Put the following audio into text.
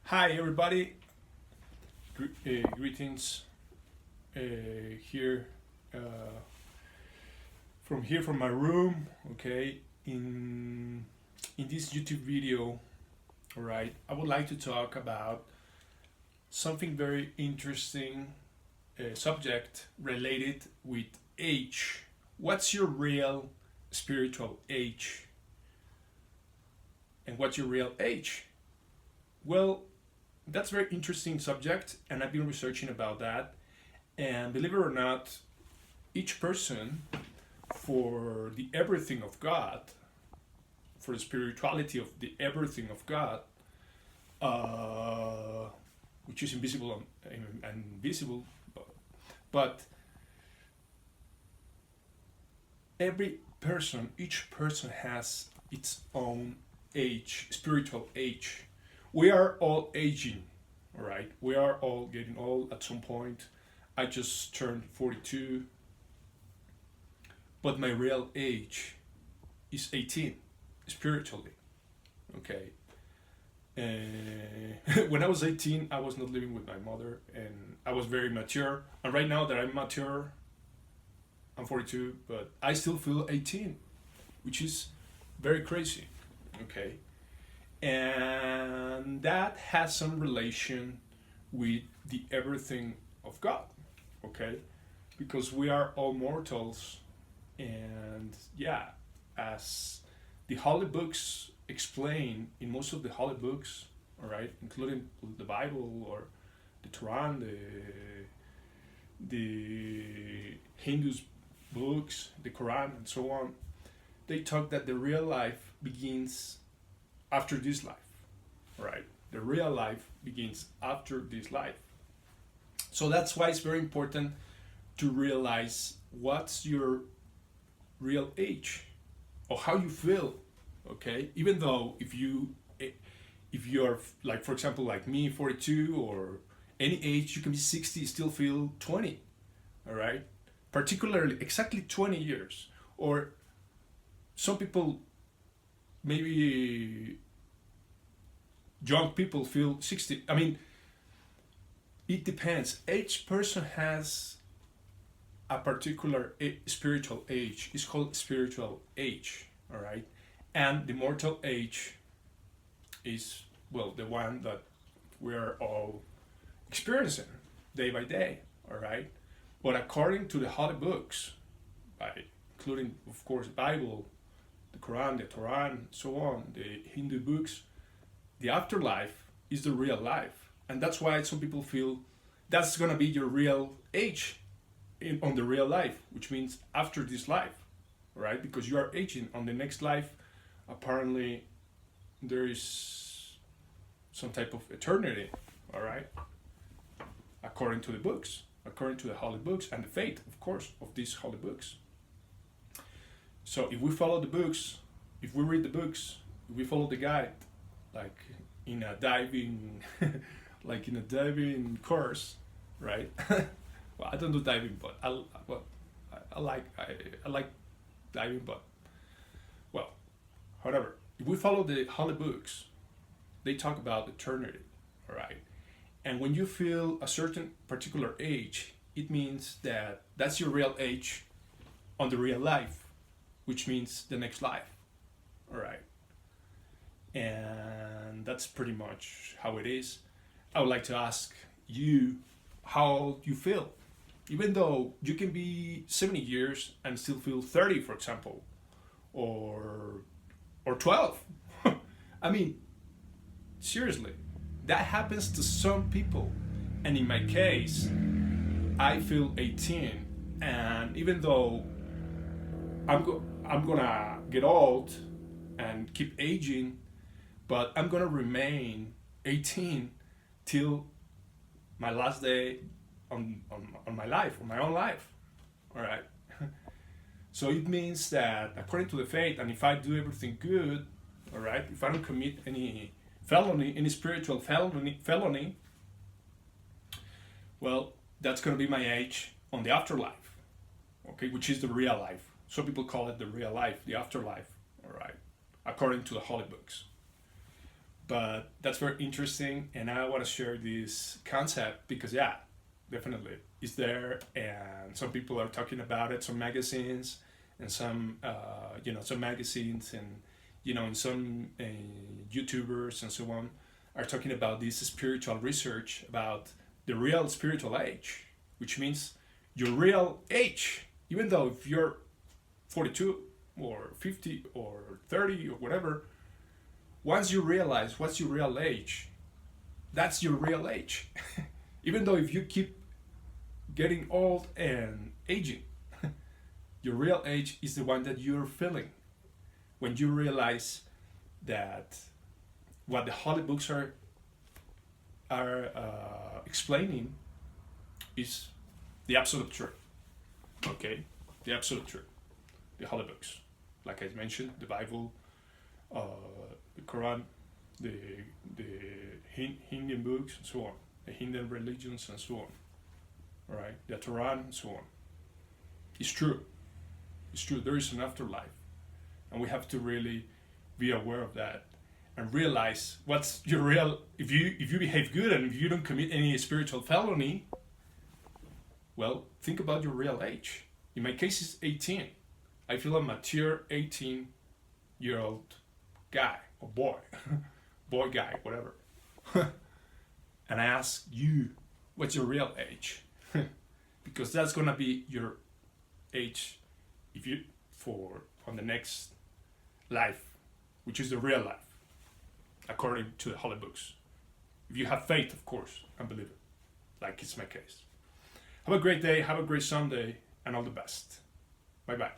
Hi, everybody. Greetings here from my room. Okay, in this YouTube video, all right, I would like to talk about something very interesting subject related with age. What's your real spiritual age? And what's your real age? Well, that's a very interesting subject, and I've been researching about that. And believe it or not, each person, for the everything of God, for the spirituality of the everything of God, uh, which is invisible and visible, but each person has its own age, spiritual age. We are all aging, all right? We are all getting old at some point. I just turned 42, but my real age is 18, spiritually, okay? When I was 18, I was not living with my mother, and I was very mature. And right now that I'm mature, I'm 42, but I still feel 18, which is very crazy, okay? And that has some relation with the everything of God, okay? Because we are all mortals, and yeah, as the holy books explain, in most of the holy books, all right, including the Bible or the Quran, the Hindus books, the Quran, and so on, they talk that the real life begins after this life, right? The real life begins after this life. So that's why it's very important to realize what's your real age or how you feel, okay? Even though if you're like, for example, like me, 42, or any age, you can be 60, still feel 20, all right? Particularly exactly 20 years. Or some people, maybe young people, feel 60. I mean, it depends. Each person has a particular spiritual age. It's called spiritual age, all right? And the mortal age is, well, the one that we're all experiencing day by day, all right? But according to the holy books, by including, of course, the Bible, the Quran, the Torah, so on, the Hindu books, the afterlife is the real life. And that's why some people feel that's going to be your real age on the real life, which means after this life, right? Because you are aging. On the next life, apparently there is some type of eternity, all right? According to the books, according to the holy books and the faith, of course, of these holy books. So if we follow the books, if we read the books, if we follow the guide, like in a diving, like in a diving course, right? Well, I don't do diving, but I like diving, but well, however, if we follow the holy books, they talk about eternity, all right? And when you feel a certain particular age, it means that that's your real age on the real life, which means the next life, all right? And that's pretty much how it is. I would like to ask you how you feel. Even though you can be 70 years and still feel 30, for example, or 12. I mean, seriously, that happens to some people. And in my case, I feel 18, and even though I'm gonna get old and keep aging, but I'm gonna remain 18 till my last day on my life, on my own life. All right. So it means that according to the faith, and if I do everything good, all right, if I don't commit any felony, any spiritual felony, well, that's gonna be my age on the afterlife, okay, which is the real life. Some people call it the real life, the afterlife, all right, according to the holy books. But that's very interesting, and I want to share this concept because, yeah, definitely it's there, and some people are talking about it. Some magazines and some, some magazines and and some YouTubers and so on are talking about this spiritual research about the real spiritual age, which means your real age, even though if you're 42 or 50 or 30 or whatever, once you realize what's your real age, that's your real age. Even though if you keep getting old and aging, your real age is the one that you're feeling when you realize that what the holy books are explaining is the absolute truth. Okay, the absolute truth. The holy books, like I mentioned, the Bible, uh, the Quran, the the Hindu books, and so on, the Hindu religions, and so on. All right, the Torah, and so on. It's true. It's true. There is an afterlife, and we have to really be aware of that and realize what's your real. If you behave good and if you don't commit any spiritual felony, well, think about your real age. In my case, it's 18. I feel a mature 18-year-old guy or boy, boy guy, whatever. And I ask you, what's your real age? Because that's gonna be your age if you for on the next life, which is the real life, according to the holy books. If you have faith, of course, and believe it, like it's my case. Have a great day, have a great Sunday, and all the best. Bye bye.